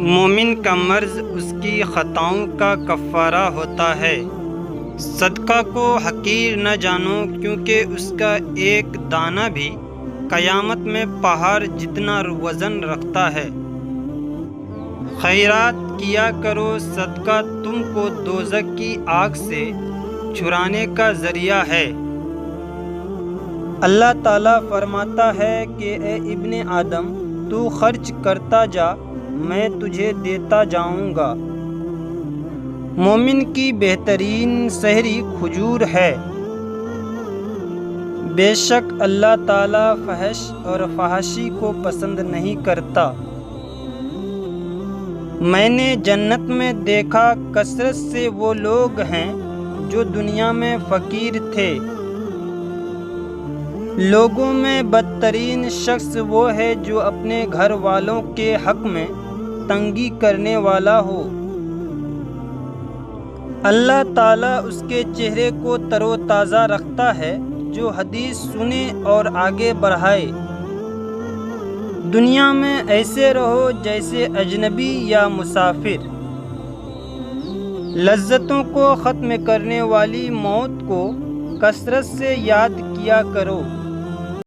مومن کا مرض اس کی خطاؤں کا کفارہ ہوتا ہے۔ صدقہ کو حقیر نہ جانو، کیونکہ اس کا ایک دانہ بھی قیامت میں پہاڑ جتنا وزن رکھتا ہے۔ خیرات کیا کرو، صدقہ تم کو دوزخ کی آگ سے چھڑانے کا ذریعہ ہے۔ اللہ تعالیٰ فرماتا ہے کہ اے ابن آدم، تو خرچ کرتا جا، میں تجھے دیتا جاؤں گا۔ مومن کی بہترین سحری کھجور ہے۔ بے شک اللہ تعالیٰ فحش اور فحاشی کو پسند نہیں کرتا۔ میں نے جنت میں دیکھا کثرت سے وہ لوگ ہیں جو دنیا میں فقیر تھے۔ لوگوں میں بدترین شخص وہ ہے جو اپنے گھر والوں کے حق میں تنگی کرنے والا ہو۔ اللہ تعالیٰ اس کے چہرے کو تر و تازہ رکھتا ہے جو حدیث سنے اور آگے بڑھائے۔ دنیا میں ایسے رہو جیسے اجنبی یا مسافر۔ لذتوں کو ختم کرنے والی موت کو کثرت سے یاد کیا کرو۔